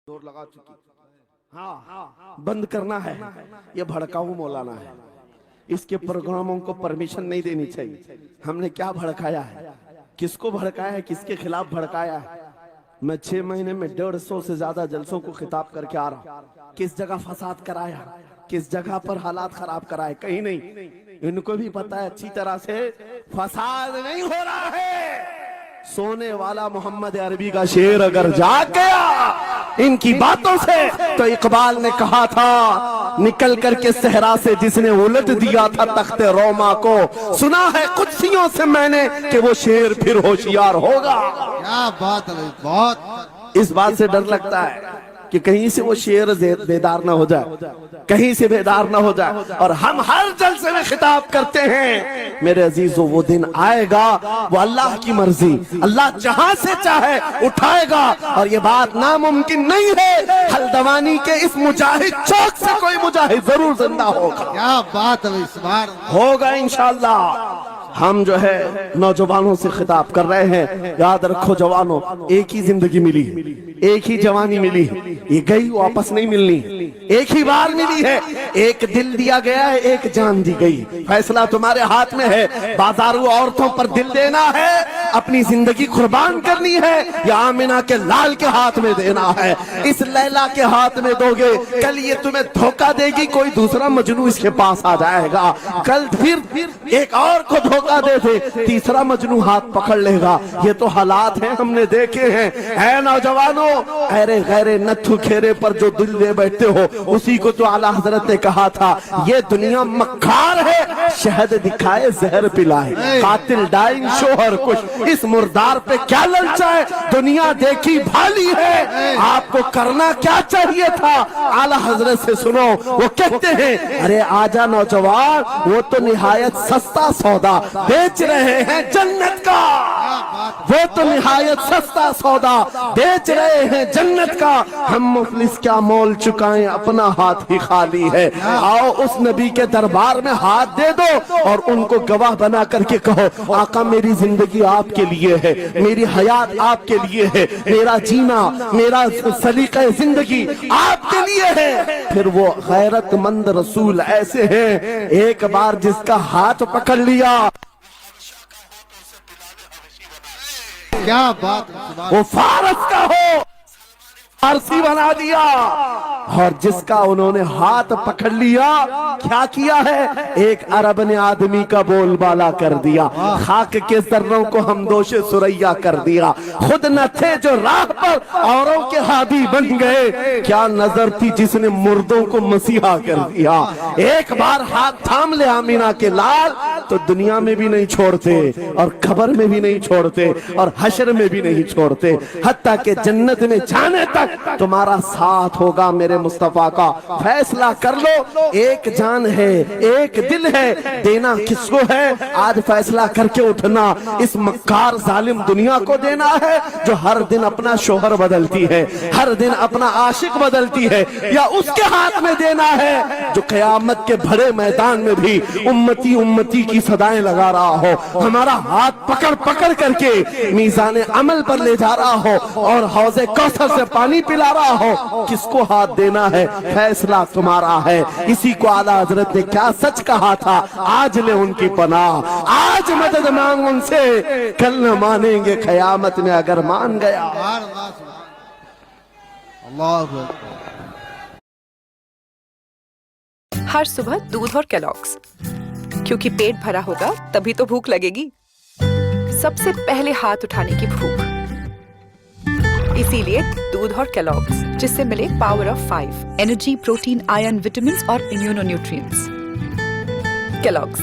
जोर लगा चुकी। हाँ, बंद करना है। ये भड़काऊ मौलाना है, इसके प्रोग्रामों को परमिशन नहीं देनी चाहिए। हमने क्या भड़काया है, किसको भड़काया है, किसके खिलाफ भड़काया है? मैं 6 महीने में 150 से ज्यादा जलसों को खिताब करके आ रहा हूँ। किस जगह फसाद कराया, किस जगह पर हालात खराब कराए, कहीं नहीं। इनको भी पता है अच्छी तरह से फसाद नहीं हो रहा है। सोने वाला मोहम्मद अरबी का शेर अगर जाग गया इनकी बातों से, तो इकबाल ने कहा था निकल करके सहरा से जिसने उलट दिया था तख्ते रोमा को, सुना है कुत्सियों से मैंने कि वो शेर फिर होशियार होगा। क्या बात है, बहुत इस बात से डर लगता है कि कहीं से वो शेर बेदार ना हो जाए, कहीं से बेदार ना हो जाए। और हम हर जलसे में खिताब करते हैं मेरे अजीजों, वो दिन आएगा, वो अल्लाह की मर्जी, अल्लाह जहां से चाहे उठाएगा। और ये बात नामुमकिन नहीं है, हल्द्वानी के इस मुजाहिद चौक से कोई मुजाहिद जरूर जिंदा होगा। क्या बात है, इस बार होगा इंशाअल्लाह। हम जो है नौजवानों से खिताब कर रहे हैं, याद रखो जवानों, एक ही जिंदगी मिली, एक ही जवानी मिली, ये गई वापस नहीं मिलनी, एक ही बार मिली है। एक दिल दिया गया है, एक जान दी गई। फैसला तुम्हारे हाथ में है। बाजारू औरतों पर दिल देना है, अपनी जिंदगी कुर्बान करनी है, या आमिना के लाल के हाथ में देना है। इस लैला के हाथ में दोगे, कल ये तुम्हें धोखा देगी, कोई दूसरा मजनू इसके पास आ जाएगा। कल फिर एक और को धोखा दे दे, तीसरा मजनू हाथ पकड़ लेगा। ये तो हालात हैं, हमने देखे हैं। ऐ नौजवानों, अरे गैरे नथु खेरे पर जो दिल दे बैठते हो, उसी को तो आला हजरत ने कहा था ये दुनिया मक्कार है, शहद दिखाए जहर पिलाए, कातिल डाइन शोहर कुछ, इस मुर्दार पे क्या ललचाए, दुनिया देखी भाली है, आपको करना क्या चाहिए था। आला हजरत से सुनो, वो कहते हैं अरे आजा नौजवान, वो तो निहायत सस्ता सौदा बेच रहे हैं जन्नत का, वो तो निहायत सस्ता सौदा बेच रहे हैं जन्नत का। हम मुफलिस क्या मोल चुकाएं, अपना हाथ ही खाली है। आओ उस नबी के दरबार में हाथ दे दो और उनको गवाह बना करके कहो आका मेरी जिंदगी आपके लिए है, मेरी हयात आपके लिए है, मेरा जीना, मेरा सलीका जिंदगी आपके लिए है। फिर वो गैरतमंद रसूल ऐसे हैं, एक बार जिसका हाथ पकड़ लिया, क्या बात है, वो फारस का हो फारसी बना दिया। और जिसका उन्होंने हाथ पकड़ लिया, क्या किया है, एक अरब ने आदमी का बोलबाला कर दिया, खाक के जर्रों को हमदोशे सुरैया कर दिया। खुद न थे जो राह पर औरों के हादी बन गए, क्या नजर थी जिसने मुर्दों को मसीहा कर दिया। एक बार हाथ थाम ले आमीना के लाल, तो दुनिया में भी नहीं छोड़ते और खबर में भी नहीं छोड़ते और हशर में भी नहीं छोड़ते, हत्ता के जन्नत में जाने तक तुम्हारा साथ होगा। मेरे मुस्तफा का फैसला कर लो, एक जान है, एक दिल है, देना किसको है, आज फैसला करके उठना। इस मक्कार जालिम दुनिया को देना है जो हर दिन अपना शोहर बदलती है, हर दिन अपना आशिक बदलती है, या उसके हाथ में देना है जो कयामत के भरे मैदान में भी उम्मती उम्मती की सदाएं लगा रहा हो, हमारा हाथ पकड़ पकड़ करके मीज़ान अमल पर ले जा रहा हो और हौज़े कौसर से पानी पिला रहा हो। किसको हाथ देना है, फैसला तुम्हारा है। इसी को आला हजरत ने क्या सच कहा था, आज ले उनकी पनाह, आज मदद मांग उनसे, कल न मानेंगे कयामत में अगर मान गया। अल्लाह हर सुबह दूध और केलॉग्स, क्योंकि पेट भरा होगा तभी तो भूख लगेगी। सबसे पहले हाथ उठाने की भूख, इसीलिए दूध और केलॉग्स, जिससे मिले power of 5 energy, protein, iron, vitamin और इम्यूनो न्यूट्रिएंट्स। केलॉग्स,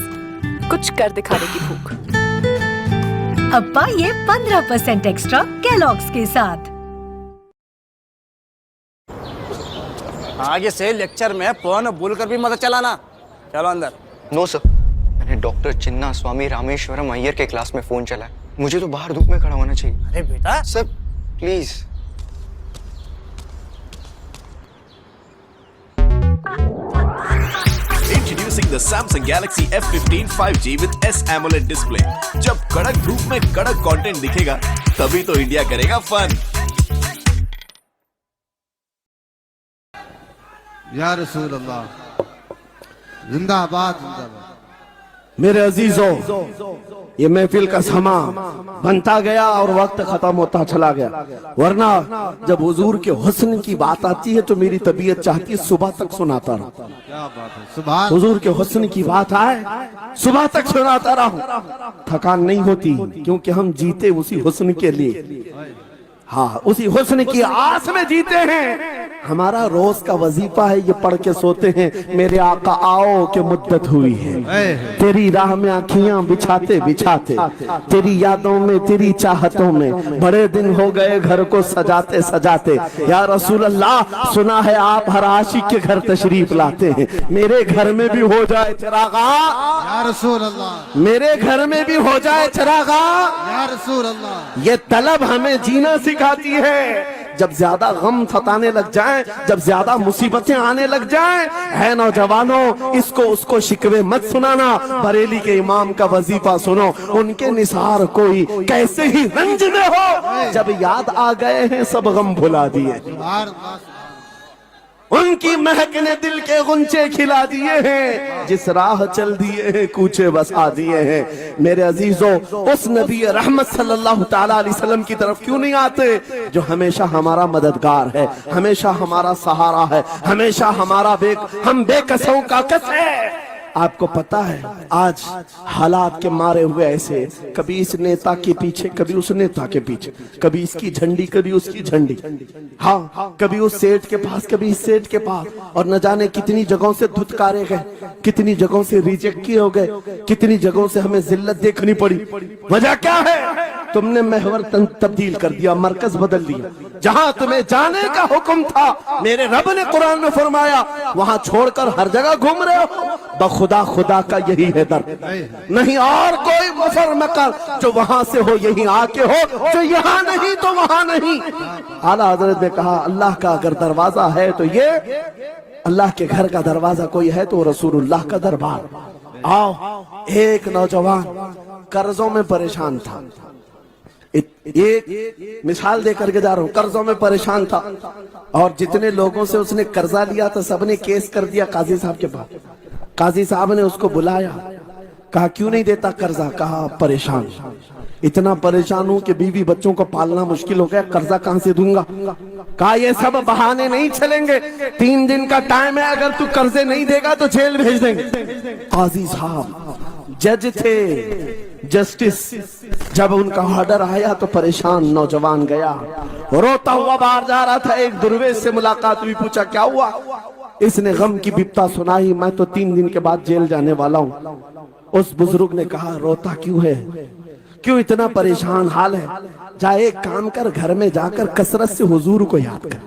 कुछ कर दिखाने की भूख। अब पाइए 15% एक्स्ट्रा केलॉग्स के साथ। आगे से लेक्चर में फोन भूल कर भी मत चलाना। चलो अंदर। नो सर, मैंने डॉक्टर चिन्ना स्वामी रामेश्वरम अय्यर के क्लास में फोन चलाया, मुझे तो बाहर धूप में खड़ा होना चाहिए। अरे बेटा sir please. Introducing the Samsung Galaxy F15 5G with S AMOLED display. जब कड़क धूप में कड़क कंटेंट दिखेगा, तभी तो इंडिया करेगा फन। या रसूल अल्लाह, जिंदाबाद जिंदाबाद। मेरे अजीजों, ये महफिल का समा बनता गया और वक्त खत्म होता चला गया, वरना जब हुजूर के हुस्न की बात आती है तो मेरी तबीयत चाहती है सुबह तक सुनाता रहूं। क्या बात है, सुभान। हुजूर के हुस्न की बात आए सुबह तक सुनाता रहूं, थकान नहीं होती, क्योंकि हम जीते उसी हुस्न के लिए, हाँ उसी हुस्न की आस में जीते हैं। हमारा रोज का वजीफा है, ये पढ़ के सोते हैं, मेरे आका आओ कि मुद्दत हुई है, तेरी राह में आँखियां बिछाते बिछाते, तेरी यादों में तेरी चाहतों में बड़े दिन हो गए घर को सजाते सजाते। या रसूल अल्लाह, सुना है आप हर आशिक के घर तशरीफ लाते हैं, मेरे घर में भी हो जाए चिरागा, या रसूल अल्लाह, मेरे घर में भी हो जाए चिरागा। या रसूल अल्लाह। ये तलब हमें जीना सिखाती है। जब ज्यादा गम सताने लग जाएं, जब ज्यादा मुसीबतें आने लग जाएं, है नौजवानों, इसको उसको शिकवे मत सुनाना, बरेली के इमाम का वजीफा सुनो, उनके निसार कोई कैसे ही रंज में हो, जब याद आ गए हैं सब गम भुला दिए, सुभान अल्लाह, उनकी महक ने दिल के गुंचे खिला दिए हैं, जिस राह चल दिए हैं कूचे बसा दिए हैं। मेरे अजीजों, उस नबी रहमत सल्लल्लाहु ताला अलैहि वसल्लम की तरफ क्यों नहीं आते जो हमेशा हमारा मददगार है, हमेशा हमारा सहारा है, हमेशा हमारा हम बेकसों का कस है। आपको पता है आज हालात के मारे हुए ऐसे, कभी इस नेता के पीछे, कभी उस नेता के पीछे, कभी इसकी झंडी कभी उसकी झंडी, हाँ कभी उस सेठ के पास कभी इस सेठ के पास, और न जाने कितनी जगहों से धुतकारे गए, कितनी जगहों से रिजेक्ट किए हो गए, कितनी जगहों से हमें जिल्लत देखनी पड़ी। वजह क्या है? तुमने महवर तब्दील कर दिया, मरकज बदल दिया। जहां तुम्हें जाने का हुक्म था, मेरे रब ने कुरान में फरमाया, वहां छोड़कर हर जगह घूम रहे हो। बखुदा खुदा का यही है दर, नहीं और कोई मफर मकर, जो वहां से हो यही आके हो, जो यहाँ नहीं तो वहां नहीं। आला हजरत ने कहा, अल्लाह का अगर दरवाजा है तो ये अल्लाह के घर का दरवाजा कोई है तो रसूलुल्लाह का दरबार। आओ, एक नौजवान कर्जों में परेशान था, एक मिसाल दे करके जा रहा हूं, कर्जों में परेशान था और जितने लोगों से उसने कर्जा लिया था सबने केस कर दिया काजी साहब के पास। काजी साहब ने उसको बुलाया, कहा क्यों नहीं देता कर्जा? कहा परेशान, इतना परेशान हूं कि बीवी बच्चों को पालना मुश्किल हो गया, कर्जा कहां से दूंगा? कहा ये सब बहाने नहीं चलेंगे, 3 दिन का टाइम है, अगर तू कर्जे नहीं देगा तो जेल भेज देंगे। काजी साहब जज थे, जस्टिस, जब उनका ऑर्डर आया तो परेशान नौजवान गया, रोता हुआ बाहर जा रहा था। एक दुर्वेश से मुलाकात हुई, पूछा क्या हुआ? इसने गम की बिपता सुनाई, मैं तो 3 दिन के बाद जेल जाने वाला हूं। उस बुजुर्ग ने कहा, रोता क्यों है, क्यों इतना परेशान हाल है? जा एक काम कर, घर में जाकर कसरत से हुजूर को याद कर।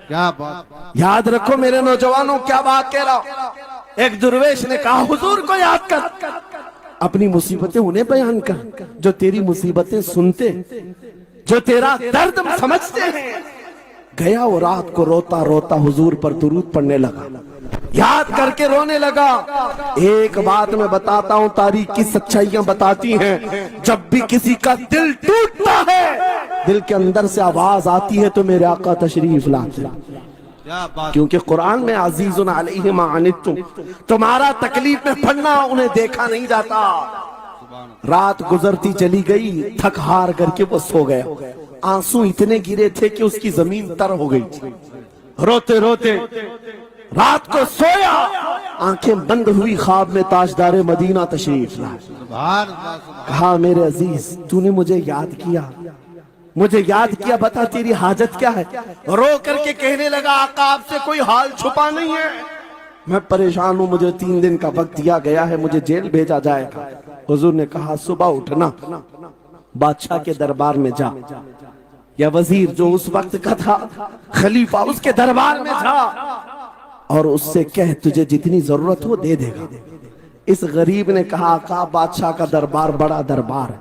क्या बात, याद रखो मेरे नौजवानों, क्या बात कह रहा हूं। एक दुर्वेश ने कहा, हुजूर को याद कर, अपनी मुसीबतें उन्हें बयान कर जो तेरी मुसीबतें सुनते, जो तेरा दर्द समझते हैं। गया वो रात को रोता रोता हुजूर पर दुरूद पढ़ने लगा, याद करके रोने लगा। एक बात मैं बताता हूं, तारीख की सच्चाइयां बताती हैं, जब भी किसी का दिल टूटता है, दिल के अंदर से आवाज आती है तो मेरे आका तशरीफ लाते हैं। क्या बात, क्योंकि कुरान में अजीजुन अलैहि मा अनित्तुम, तुम्हारा तकलीफ में पड़ना उन्हें देखा नहीं जाता। रात गुजरती चली गई, थक हार करके वो सो गया। आंसू इतने गिरे थे कि उसकी जमीन तर हो गई। रोते रोते रात को सोया, आंखें बंद हुई, ख्वाब में ताजदारे मदीना तशरीफ लाए। सुभान अल्लाह, सुभान। कहा मेरे अजीज, तूने मुझे याद किया, मुझे याद किया, बता तेरी हाजत क्या है? रो करके कहने लगा, आका आपसे कोई हाल छुपा नहीं है, मैं परेशान हूं, मुझे 3 दिन का वक्त दिया गया है, मुझे जेल भेजा जाएगा। हुजूर ने कहा, सुबह उठना, बादशाह के दरबार में जा, या वजीर जो उस वक्त का था, खलीफा, उसके दरबार में जा और उससे कह तुझे जितनी जरूरत हो दे देगा। इस गरीब ने कहा, आका बादशाह का दरबार बड़ा दरबार है,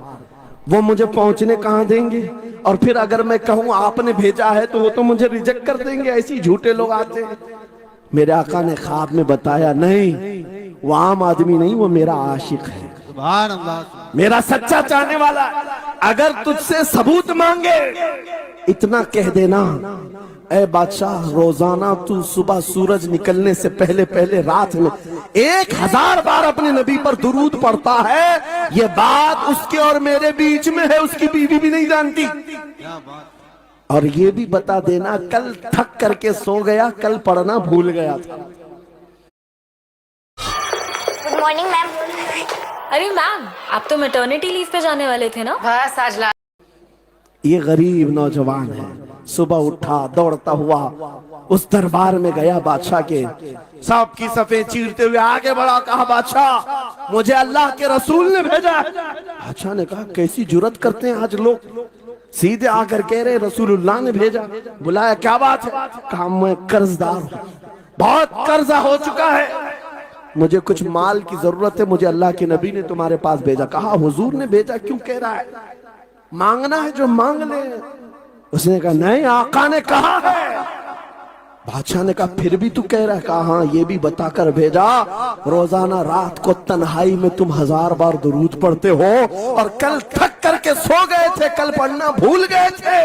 वो मुझे पहुंचने कहां देंगे, और फिर अगर मैं कहूं आपने भेजा है तो वो तो मुझे रिजेक्ट कर देंगे, ऐसी झूठे लोग आते हैं। मेरे आका ने ख्वाब में बताया, नहीं वो आम आदमी नहीं, वो मेरा आशिक है, सुभान अल्लाह, मेरा सच्चा चाहने वाला। अगर तुझसे सबूत मांगे, इतना कह देना, اے بادشاہ روزانہ تو صبح سورج نکلنے سے پہلے پہلے رات میں 1000 بار اپنے نبی پر درود پڑھتا ہے. یہ بات اس کے اور میرے بیچ میں ہے, اس کی بیوی بھی نہیں جانتی. اور یہ بھی بتا دینا کل تھک کر کے سو گیا, کل پڑھنا بھول گیا تھا. Good morning ma'am. ارے میم آپ تو میٹرنیٹی لیو پہ جانے والے تھے نا. بس آج یہ غریب نوجوان ہے, صبح اٹھا دوڑتا ہوا اس دربار میں گیا بادشاہ کے, سب کی صفیں چیرتے ہوئے آگے بڑھا, کہا بادشاہ مجھے اللہ کے رسول نے بھیجا. بادشاہ نے کہا کیسی جرت کرتے ہیں آج لوگ, سیدھے آ کر کہہ رہے رسول اللہ نے بھیجا. بلایا کیا بات ہے؟ کہا میں قرض دار ہوں, بہت قرضہ ہو چکا ہے, مجھے کچھ مال کی ضرورت ہے, مجھے اللہ کے نبی نے تمہارے پاس بھیجا. کہا حضور نے بھیجا, کیوں کہہ رہا ہے, مانگنا ہے جو مانگ لے. اس نے کہا نہیں آقا نے کہا ہے. بادشاہ نے کہا پھر بھی تو کہہ رہا ہے. کہا ہاں یہ بھی بتا کر بھیجا روزانہ رات کو تنہائی میں تم 1000 بار درود پڑھتے ہو, اور کل تھک کر کے سو گئے تھے, کل پڑھنا بھول گئے تھے.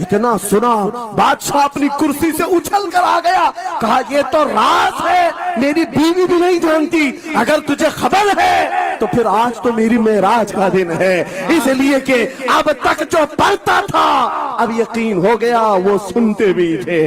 اتنا سنا بادشاہ اپنی کرسی سے اچھل کر آ گیا. کہا یہ تو راز ہے, میری بیوی بھی نہیں جانتی, اگر تجھے خبر ہے تو پھر آج تو میری معراج کا دن ہے, اس لیے کہ اب تک جو پڑھتا تھا اب یقین ہو گیا. وہ سنتے بھی تھے,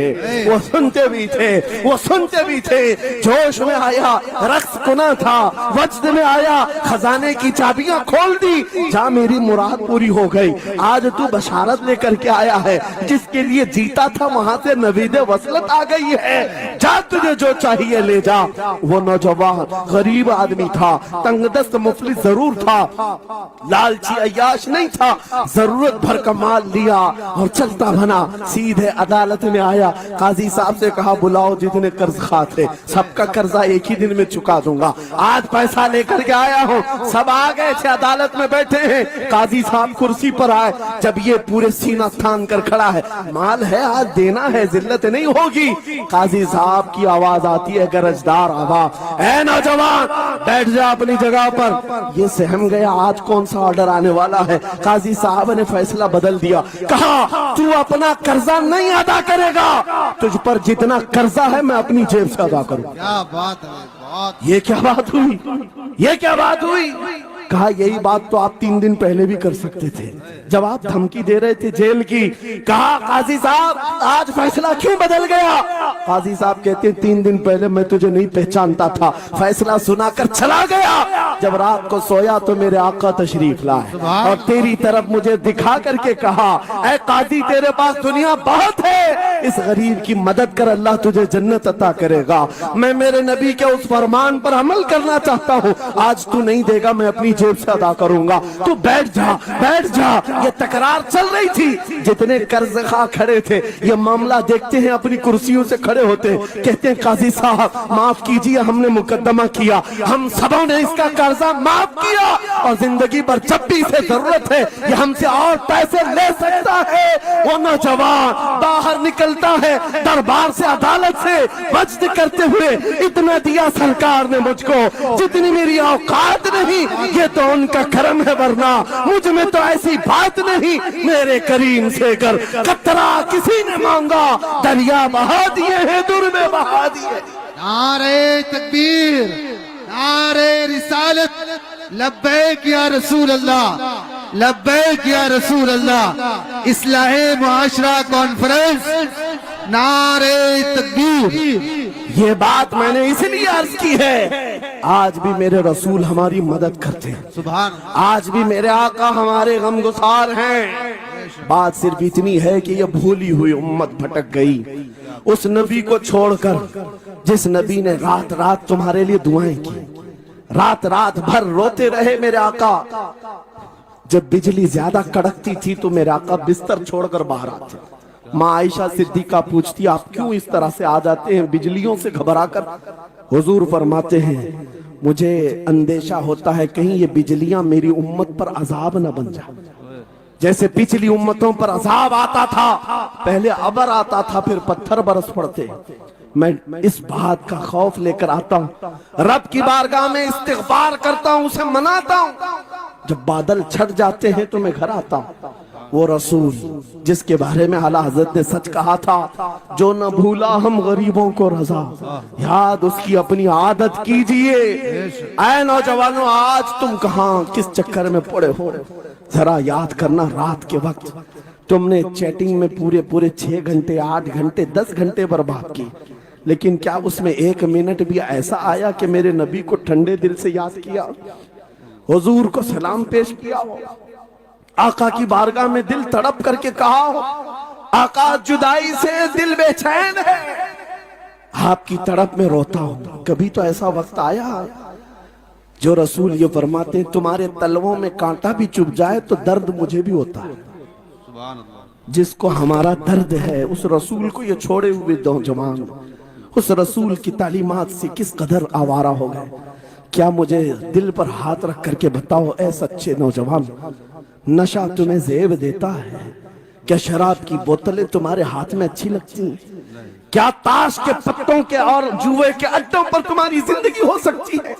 وہ سنتے بھی تھے, وہ سنتے بھی تھے. جوش میں آیا, رقص کنا تھا, وجد میں آیا, خزانے کی چابیاں کھول دی, جا میری مراد پوری ہو گئی. آج تو بشارت لے کر کے آیا ہے, جس کے لیے جیتا تھا وہاں سے نوید وصلت آ گئی ہے, جا تجھے جو چاہیے لے جا. وہ نوجوان غریب آدمی تھا, تنگ دست مفلس ضرور تھا, لالچی عیاش نہیں تھا, ضرورت بھر کا مال لیا اور چلتا بنا. سیدھے عدالت میں آیا, قاضی صاحب سے کہا بلاؤ جتنے قرض خواہ تھے, سب کا قرضہ ایک ہی دن میں چکا دوں گا, آج پیسہ لے کر کے آیا ہوں. سب آ گئے تھے, عدالت میں بیٹھے ہیں. قاضی صاحب کرسی پر آئے, جب یہ پورے سینہ تھان کر کھڑا ہے, مال ہے آج دینا ہے, ذلت نہیں ہوگی. قاضی صاحب کی آواز آتی ہے, گرجدار آواز, اے نوجوان بیٹھ جا اپنی جگہ پر. یہ سہم گیا آج کون سا آرڈر آنے والا ہے. قاضی صاحب نے فیصلہ بدل دیا, کہا تو اپنا قرضہ نہیں ادا کرے گا, تجھ پر جتنا قرضہ ہے میں اپنی جیب سے ادا کروں. کیا بات ہے, بہت. یہ کیا بات ہوئی, یہ کیا بات ہوئی. کہا یہی بات تو آپ 3 دن پہلے بھی کر سکتے تھے, جب آپ دھمکی دے رہے تھے جیل کی. کہا قاضی صاحب آج فیصلہ کیوں بدل گیا. قاضی صاحب کہتے ہیں 3 دن پہلے میں تجھے نہیں پہچانتا تھا, فیصلہ سنا کر چلا گیا, جب رات کو سویا تو میرے آقا تشریف لائے اور تیری طرف مجھے دکھا کر کے کہا, اے قاضی تیرے پاس دنیا بہت ہے, اس غریب کی مدد کر, اللہ تجھے جنت عطا کرے گا. میں میرے نبی کے اس فرمان پر عمل کرنا چاہتا ہوں, آج تو نہیں دے گا, میں اپنی جیب سے ادا کروں گا, تو بیٹھ جا بیٹھ جا. یہ تکرار چل رہی تھی, جتنے قرض خواہ کھڑے تھے یہ معاملہ دیکھتے ہیں, اپنی کرسیوں سے کھڑے ہوتے ہیں, کہتے ہیں قاضی صاحب معاف کیجیے, ہم نے مقدمہ کیا, ہم سبوں نے اس کا قرضہ معاف کیا, اور زندگی پر جب بھی اسے ضرورت ہے یہ ہم سے اور پیسے لے سکتا ہے. وہ نوجوان باہر نکلتا ہے دربار سے, عدالت سے, وجد کرتے ہوئے, اتنا دیا سرکار نے مجھ کو جتنی میری اوقات نہیں, یہ تو ان کا کرم ہے, ورنہ مجھ میں تو ایسی بات نہیں. میرے کریم سے کر قطرہ کسی نے مانگا, دریا بہا دیے ہیں, در میں بہا دیے. نعرے تکبیر, نعرے رسالت, لبیک یا رسول اللہ, لبیک یا رسول اللہ. اصلاح معاشرہ کانفرنس, نعرے تکبیر. یہ بات میں نے اس لیے عرض کی ہے, آج بھی میرے رسول ہماری مدد کرتے ہیں, سبحان, آج بھی میرے آقا ہمارے غم گسار ہیں. بات صرف اتنی ہے کہ یہ بھولی ہوئی امت بھٹک گئی اس نبی کو چھوڑ کر, جس نبی نے رات رات تمہارے لیے دعائیں کی, رات رات بھر روتے رہے میرے آقا. جب بجلی زیادہ کڑکتی تھی تو میرے آقا بستر چھوڑ کر باہر آتے. ماں عائشہ صدیقہ پوچھتی, آپ کیوں اس طرح سے آ جاتے ہیں بجلیوں سے گھبرا کر. حضور فرماتے ہیں مجھے اندیشہ ہوتا ہے کہیں یہ بجلیاں میری امت پر عذاب نہ بن جائیں, جیسے پچھلی امتوں پر عذاب آتا تھا, پہلے ابر آتا تھا پھر پتھر برس پڑتے. میں اس بات کا خوف لے کر آتا ہوں, رب کی بارگاہ میں استغفار کرتا ہوں, اسے مناتا ہوں. جب بادل چھٹ جاتے ہیں تو میں گھر آتا ہوں, وہ رسول جس کے بارے میں اعلیٰ حضرت نے سچ کہا تھا، جو نہ بھولا ہم غریبوں کو رضا، یاد اس کی اپنی عادت کیجئے۔ اے نوجوانوں، آج تم کہاں کس چکر میں پڑے ہو؟ ذرا یاد کرنا، رات کے وقت تم نے چیٹنگ میں پورے 6 گھنٹے 8 گھنٹے 10 گھنٹے برباد کی، لیکن کیا اس میں 1 منٹ بھی ایسا آیا کہ میرے نبی کو ٹھنڈے دل سے یاد کیا، حضور کو سلام پیش کیا ہو، آقا کی بارگاہ میں دل تڑپ کر کے کہا ہو، آقا جدائی سے دل بے چین ہے، آپ کی تڑپ میں روتا ہوں؟ کبھی تو ایسا وقت آیا؟ جو رسول یہ فرماتے ہیں تمہارے تلووں میں کانٹا بھی چبھ جائے تو درد مجھے بھی ہوتا ہے۔ جس کو ہمارا درد ہے اس رسول کو یہ چھوڑے ہوئے نوجوان اس رسول کی تعلیمات سے کس قدر آوارہ ہو گئے۔ کیا مجھے دل پر ہاتھ رکھ کر کے بتاؤ اے سچے نوجوان، نشہ تمہیں زیب دیتا ہے؟ کیا شراب کی بوتلیں تمہارے ہاتھ میں اچھی لگتی ہیں؟ کیا تاش کے پتوں کے اور جوئے کے اڈوں پر تمہاری زندگی ہو سکتی ہے؟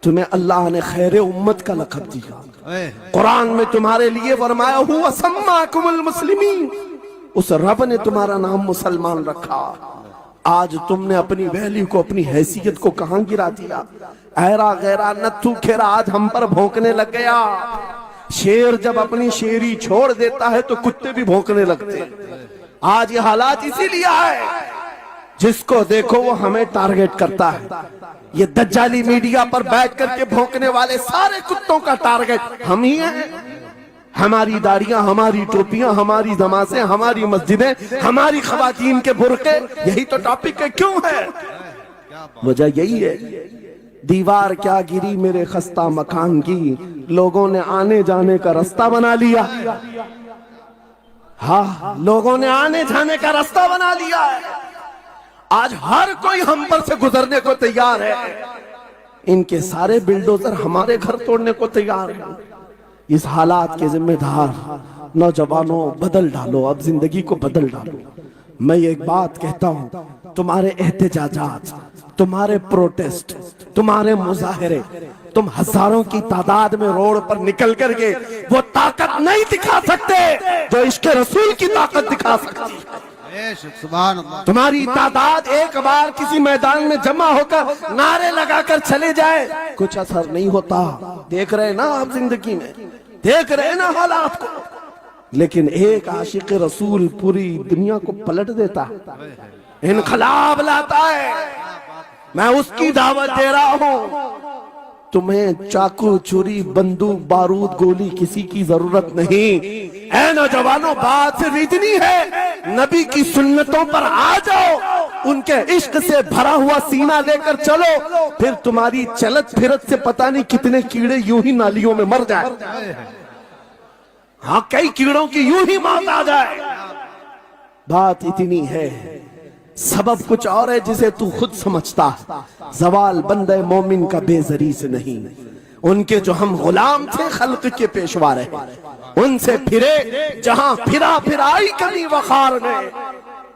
تمہیں اللہ نے خیر امت کا لقب دیا، قرآن میں تمہارے لیے فرمایا ہوا سماکم المسلمین، اس رب نے تمہارا نام مسلمان رکھا۔ آج تم نے اپنی ویلیو کو، اپنی حیثیت کو کہاں گرا دیا؟ ایرا غیرا نتھو کھیرا آج ہم پر بھونکنے لگ گیا۔ شیر جب اپنی شیری چھوڑ دیتا ہے تو کتے بھی بھونکنے لگتے ہیں۔ آج یہ حالات اسی لیے آئے، جس کو دیکھو وہ ہمیں ٹارگٹ کرتا ہے۔ یہ دجالی میڈیا پر بیٹھ کر کے بھونکنے والے سارے کتوں کا ٹارگٹ ہم ہی ہیں۔ ہماری داڑیاں، ہماری ٹوپیاں، ہماری نمازیں، ہماری مسجدیں، ہماری خواتین کے برقعے، یہی تو ٹاپک ہے۔ کیوں ہے؟ وجہ یہی ہے، دیوار کیا گری میرے خستہ مکان کی، لوگوں نے آنے جانے کا رستہ بنا لیا۔ ہاں، لوگوں نے آنے جانے کا رستہ بنا لیا ہے۔ آج ہر کوئی ہم پر سے گزرنے کو تیار ہے۔ ان کے سارے بلڈوزر ہمارے گھر توڑنے کو تیار ہیں۔ اس حالات کے ذمہ دار نوجوانوں بدل ڈالو، اب زندگی کو بدل ڈالو۔ میں ایک بات کہتا ہوں، تمہارے احتجاجات، تمہارے پروٹیسٹ، تمہارے مظاہرے، تم ہزاروں کی تعداد میں روڈ پر نکل کر کے وہ طاقت نہیں دکھا سکتے جو عشق رسول کی طاقت دکھا سکتی ہے۔ تمہاری تعداد ایک بار کسی میدان میں جمع ہو کر نعرے لگا کر چلے جائے، کچھ اثر نہیں ہوتا۔ دیکھ رہے نا آپ زندگی میں، دیکھ رہے نا حالات کو۔ لیکن ایک عاشق رسول پوری دنیا کو پلٹ دیتا ہے، انقلاب لاتا ہے۔ میں اس کی دعوت دے رہا ہوں۔ تمہیں چاقو، چھری، بندوق، بارود، گولی کسی کی ضرورت نہیں۔ اے نوجوانوں، بات سے ریجنی ہے، نبی کی سنتوں پر آ جاؤ، ان کے عشق سے بھرا ہوا سینہ لے کر چلو، پھر تمہاری چلت پھرت سے پتہ نہیں کتنے کیڑے یوں ہی نالیوں میں مر جائے۔ ہاں، کئی کیڑوں کی یوں ہی موت آ جائے۔ بات اتنی ہے، سبب کچھ اور ہے جسے تو خود سمجھتا۔ زوال بندے مومن کا بے زری سے نہیں، ان کے جو ہم غلام تھے خلق کے پیشوا رہے، ان سے پھرے جہاں پھرا پھرائی کمی وقار نے۔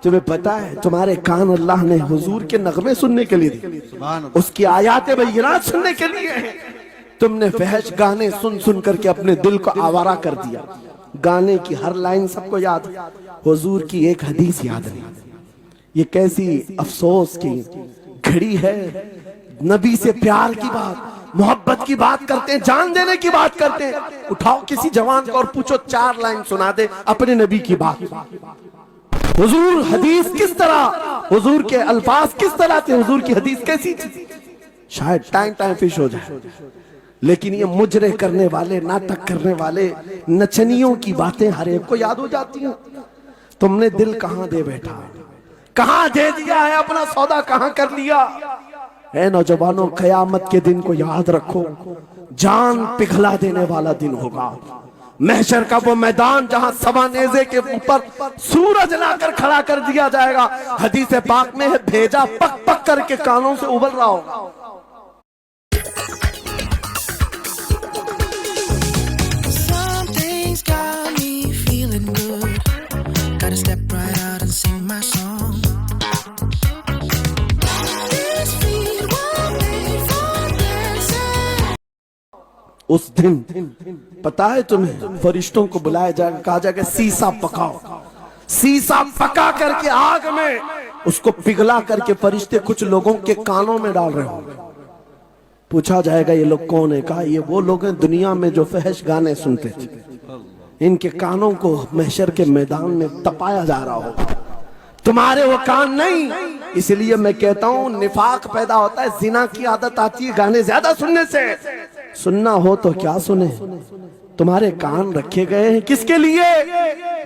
تمہیں پتا ہے تمہارے کان اللہ نے حضور کے نغمے سننے کے لیے دی، اس کی آیات بینات سننے کے لیے ہیں۔ تم نے فحش گانے سن سن کر کے اپنے دل کو آوارہ کر دیا۔ گانے کی ہر لائن سب کو یاد، حضور کی ایک حدیث یاد نہیں۔ یہ کیسی افسوس کی گھڑی ہے، نبی سے پیار کی بات، محبت کی بات کرتے ہیں، جان دینے کی بات کرتے ہیں۔ اٹھاؤ کسی جوان کو اور پوچھو 4 لائن سنا دے اپنے نبی کی بات۔ حضور حدیث کس طرح، حضور کے الفاظ کس طرح تھے، حضور کی حدیث کیسی تھی؟ شاید ٹائم فش ہو جائے۔ لیکن یہ مجرے کرنے والے، ناٹک کرنے والے، نچنیوں کی باتیں ہر ایک کو یاد ہو جاتی ہیں۔ تم نے دل کہاں دے بیٹھا، کہاں دے دیا ہے، اپنا سودا کہاں کر لیا؟ اے نوجوانوں، قیامت کے دن کو یاد رکھو، جان پگھلا دینے والا دن ہوگا۔ محشر کا وہ میدان جہاں سوا نیزے کے اوپر سورج لا کر کھڑا کر دیا جائے گا۔ حدیث پاک میں ہے بھیجا پک پک کر کے کانوں سے ابل رہا ہوگا۔ उस दिन पता है तुम्हें, फरिश्तों को बुलाया जाएगा, कहा जाएगा सीसा पकाओ, सीसा पका करके आग में उसको पिघला करके फरिश्ते कुछ लोगों के कानों में डाल रहे होंगे। पूछा जाएगा ये लोग कौन है? कहा ये वो लोग हैं दुनिया में जो फहश गाने सुनते थे, इनके कानों को महशर के मैदान में तपाया जा रहा होगा, तुम्हारे वो कान नहीं। इसलिए मैं कहता हूं निफाक पैदा होता है, जिना की आदत आती है गाने ज्यादा सुनने से। सुनना हो तो क्या सुने, तुम्हारे कान रखे गए हैं किसके लिए?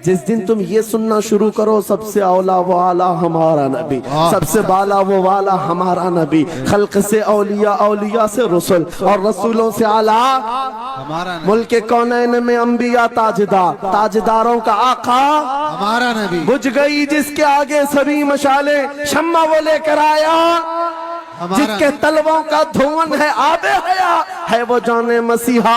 जिस दिन तुम ये सुनना शुरू करो सबसे औला वो आला हमारा नबी, सबसे बाला वो वाला हमारा नबी, खल्क से औलिया, औलिया से रसूल और रसूलों से आला हमारा मुल्क कौनैन में अंबिया ताजदार, ताजदारों का आका हमारा नबी। बुझ गई जिसके आगे सभी मशाले, शम्मा वो लेकर आया जिसके तलवों का धुआं है आबे हया, है वो जाने मसीहा।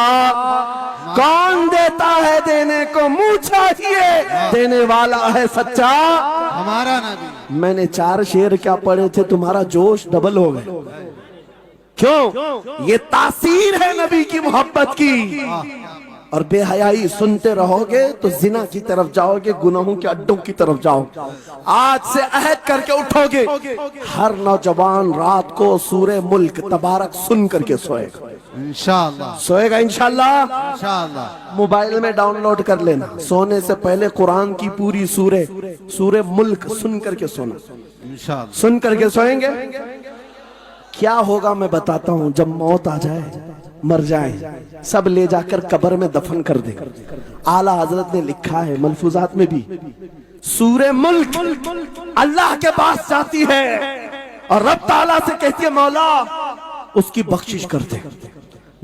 कौन देता है देने को मुंह चाहिए, देने वाला है सच्चा हमारा नबी। मैंने 4 शेर क्या पढ़े थे, तुम्हारा जोश डबल हो गए। क्यों? ये तासीर है नबी की मोहब्बत की। और बेहयाई सुनते रहोगे तो जिना की तरफ जाओगे, गुनाहों के अड्डों की तरफ जाओगे। आज से अहद करके उठोगे, हर नौजवान रात को सूरे मुल्क तबारक सुन करके सोएगा, इंशाअल्लाह सोएगा इंशाअल्लाह। इंशाअल्लाह। मोबाइल में डाउनलोड कर लेना, सोने से पहले कुरान की पूरी सूरे मुल्क सुन करके सोना, इंशाअल्लाह। सुन करके सोएंगे। क्या होगा मैं बताता हूं, जब मौत आ जाए, मर जाए, सब ले जाकर कब्र में दफन कर दे। आला हजरत ने लिखा है मलफूजात में भी, सूरे मुल्क अल्लाह के पास जाती है और रब ताला से कहती है मौला उसकी बख्शिश कर दे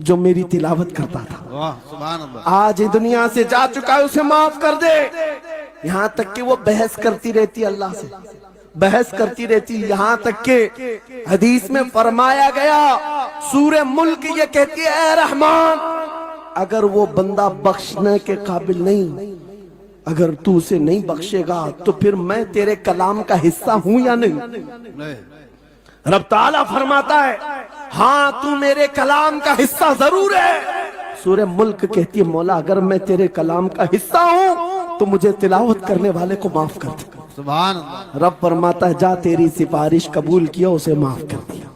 जो मेरी तिलावत करता था, वाह सुभान अल्लाह। आज ये दुनिया से जा चुका है, उसे माफ कर दे। यहां तक कि वो बहस करती रहती अल्लाह से, बहस करती रहती, यहां तक के हदीस में फरमाया गया सूरे मुल्क ये कहती है ऐ रहमान, अगर वो बंदा बख्शने के काबिल नहीं, अगर तू उसे नहीं बख्शेगा तो फिर मैं तेरे कलाम का हिस्सा हूं या नहीं? रब ताला फरमाता है हाँ तू मेरे कलाम का हिस्सा जरूर है। सूरे मुल्क कहती है मौला अगर मैं तेरे कलाम का हिस्सा हूं तो मुझे तिलावत करने वाले को माफ कर दे। सुभान अल्लाह। रब फरमाता है जा तेरी सिफारिश कबूल किया, उसे माफ कर दिया।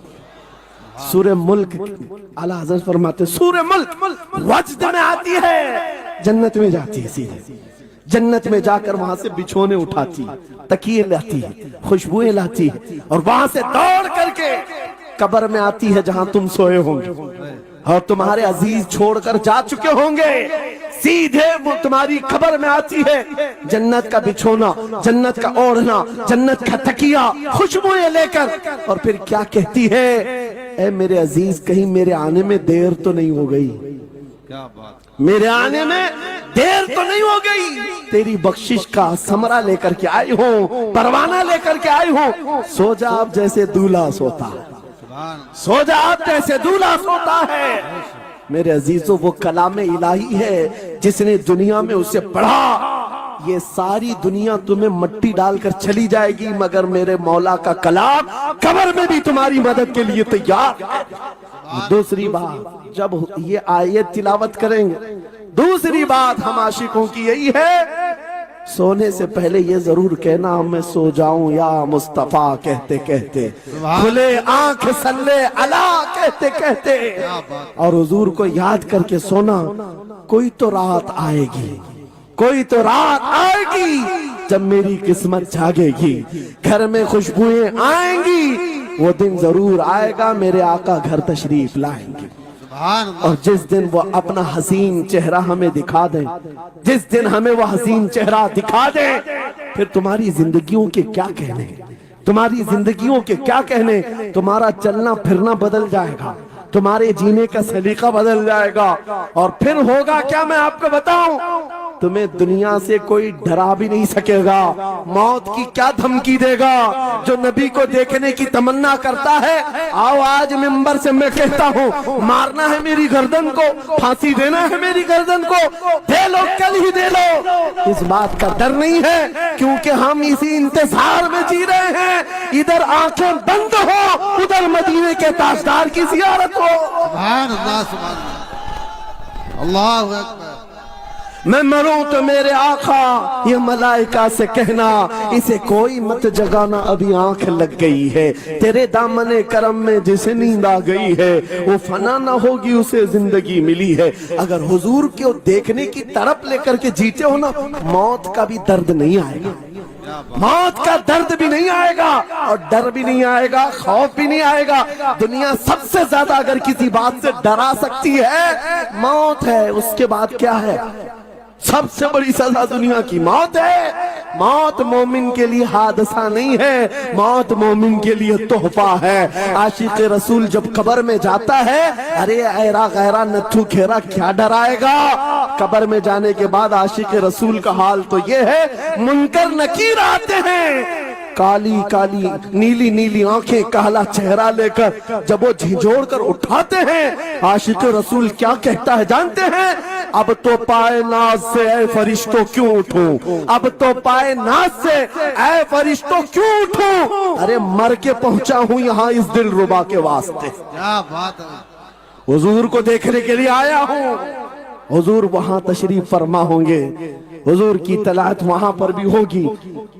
सूरे मुल्क आला हज़रत फरमाते सूरे मुल्क वजद में आती है, जन्नत में जाती है, सीधे जन्नत में जाकर वहां से बिछोने उठाती, तकिए लाती है, खुशबुएं लाती है और वहां से दौड़ करके कब्र में आती है जहां तुम सोए होंगे और तुम्हारे अजीज छोड़कर जा चुके होंगे। सीधे वो तुम्हारी कब्र में आती है, जन्नत का बिछोना, जन्नत का ओढ़ना, जन्नत का तकिया, खुशबुएं लेकर, और फिर क्या कहती है ए मेरे अजीज कहीं मेरे आने में देर तो नहीं हो गई, क्या बात, मेरे आने में देर तो नहीं हो गई, तेरी बख्शिश का समरा लेकर के आई हूँ, परवाना लेकर के आई हूँ, सो जा आप जैसे दूल्हा सोता है, सो जा आप जैसे दूल्हा सोता है। मेरे अजीजों वो कलामे इलाही है, जिसने दुनिया में उसे पढ़ा, ये सारी दुनिया तुम्हें मट्टी डालकर चली जाएगी मगर मेरे मौला का कलाम कब्र में भी तुम्हारी मदद के लिए तैयार है। दूसरी बात जब ये आयत तिलावत करेंगे, दूसरी बात हम आशिकों की यही है, सोने से पहले ये जरूर कहना मैं सो जाऊं या मुस्तफा कहते कहते, खुले आंख सल्ले अला कहते कहते, और हुजूर को याद करके सोना। कोई तो रात आएगी, कोई तो रात आएगी जब मेरी किस्मत जागेगी, घर में खुशबुएं आएंगी, वो दिन जरूर आएगा मेरे आका घर तशरीफ लाएंगे। और जिस दिन वो अपना हसीन चेहरा हमें दिखा दे, जिस दिन हमें वो हसीन चेहरा दिखा दे, फिर तुम्हारी जिंदगियों के क्या कहने, तुम्हारी जिंदगियों के क्या कहने, तुम्हारा चलना फिरना बदल जाएगा, तुम्हारे जीने का सलीका बदल जाएगा। और फिर होगा क्या मैं आपको बताऊं, तुम्हें दुनिया से कोई डरा भी नहीं सकेगा, मौत की क्या धमकी देगा। जो नबी को देखने की तमन्ना करता है, आओ आज मिंबर से मैं कहता हूँ, मारना है मेरी गर्दन को, फांसी देना है मेरी गर्दन को, दे लो कल ही दे लो, इस बात का डर नहीं है क्योंकि हम इसी इंतजार में जी रहे हैं। इधर आंखें बंद हो, उधर मदीने के ताजदार की जियारत हो। सुभान अल्लाह, सुभान अल्लाह। अल्लाह अकबर। मैं मरूं तो मेरे आका ये मलाइका से कहना इसे कोई मत जगाना अभी आंख लग गई है। तेरे दामने करम में जिसे नींद आ गई है वो फना ना होगी उसे जिंदगी मिली है। अगर हुजूर को देखने की तड़प लेकर के जीते हो ना मौत का भी दर्द नहीं आएगा, मौत का दर्द भी नहीं आएगा और डर भी नहीं आएगा, खौफ भी नहीं आएगा। दुनिया सबसे ज्यादा अगर किसी बात से डरा सकती है मौत है, उसके बाद क्या है? सबसे बड़ी सजा दुनिया की मौत है। मौत मोमिन के लिए हादसा नहीं है, मौत मोमिन के लिए तोहफा है। आशिक रसूल जब कब्र में जाता है, अरे ऐरा गैरा नथु खेरा क्या डराएगा? कब्र में जाने के बाद आशिक रसूल का हाल तो ये है, मुनकर नकीर आते हैं, काली काली नीली नीली आंखें, काला चेहरा लेकर जब वो झिझोड़ कर उठाते हैं, आशिक रसूल क्या कहता है जानते हैं? अब तो पाए नाज से ऐ फरिश्तों क्यों उठूं, अब तो पाए नाज से ऐ फरिश्तों क्यों उठूं? अरे मर के पहुंचा हूं यहाँ इस दिल रुबा के वास्ते, क्या बात है। हुजूर को देखने के लिए आया हूं। हुजूर वहां तशरीफ फरमा होंगे, हुजूर की तलात वहां पर भी होगी।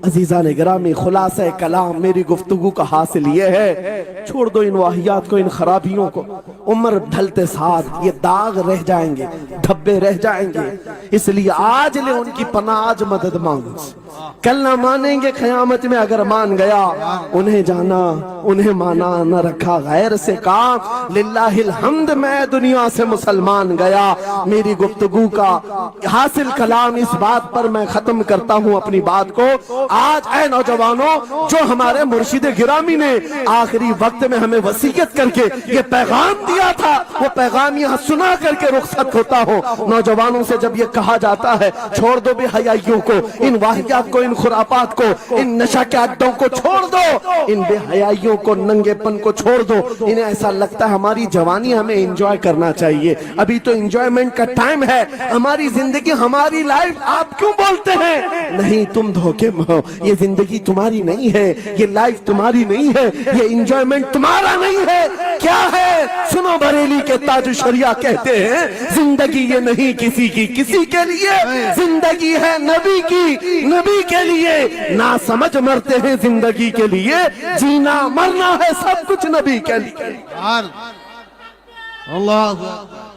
अजीजान गिरामी, खुलासा कलाम मेरी गुफ्तगू का हासिल ये है, छोड़ दो इन वाहियात को, इन खराबियों को। उम्र ढलते साथ ये दाग रह जाएंगे, धब्बे रह जाएंगे, इसलिए आज ले उनकी पनाह, आज मदद मांगो। कल ना मानेंगे क़यामत में, अगर मान गया उन्हें जाना उन्हें माना, न रखा गैर से काम। लिल्लाहिल हम्द, मैं दुनिया से मुसलमान गया। मेरी गुफ्तगू का हासिल कलाम इस बात पर मैं खत्म करता हूँ अपनी बात को। आज ऐ नौजवानों, जो हमारे मुर्शिद गिरामी ने आखिरी वक्त में हमें वसीयत करके ये पैगाम दिया था, वो पैगाम यहाँ सुना करके रुखसत होता हो। नौजवानों से जब ये कहा जाता है छोड़ दो बेहयाइयों को, इन वाहियात को, इन खुरापात को, इन नशा के अड्डों को छोड़ दो, इन बेहयाइयों को, नंगेपन को छोड़ दो। इन्हें ऐसा लगता है हमारी जवानी हमें एंजॉय करना चाहिए, अभी तो एंजॉयमेंट का टाइम है, हमारी जिंदगी हमारी लाइफ आप क्यों बोलते हैं? नहीं, तुम धोखे में हो, ये जिंदगी तुम्हारी नहीं है, ये लाइफ तुम्हारी नहीं है, ये एंजॉयमेंट तुम्हारा नहीं है। क्या है? सुनो, बरेली के ताज शरिया कहते हैं जिंदगी ये नहीं किसी की किसी के लिए, जिंदगी है नबी की नबी के लिए। ना समझ मरते हैं जिंदगी के लिए, जीना मरना है सब कुछ नबी के लिए। अल्लाह अकबर।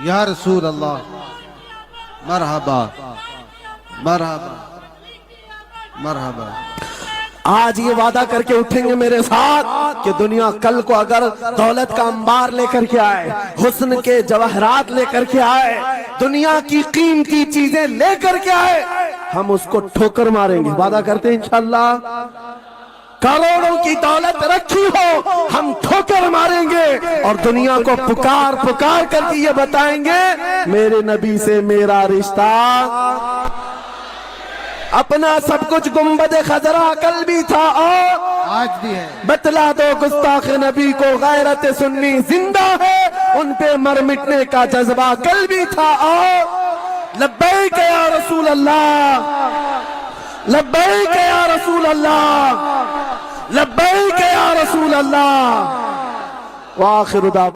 या रसूल अल्लाह, मरहबा मरहबा मरहबा। आज ये वादा करके उठेंगे मेरे साथ कि दुनिया कल को अगर दौलत का अंबार लेकर के आए, हुस्न के जवाहरात लेकर के आए, दुनिया की कीमती चीजें लेकर के आए, हम उसको ठोकर मारेंगे। वादा करते हैं इंशाअल्लाह। करोड़ों की दौलत रखी हो, हम ठोकर मारेंगे और दुनिया को पुकार पुकार करके ये बताएंगे मेरे नबी से मेरा रिश्ता। अपना सब कुछ गुंबद खजरा कल भी था और आज भी है। बतला दो गुस्ताख नबी को गैरत सुन्नी जिंदा है, उन पे मर मिटने का जज्बा कल भी था और लब्बैक या रसूल अल्लाह, लब्बैक या रसूल अल्लाह, लब्बैक या रसूल अल्लाह। व आखिर दावा।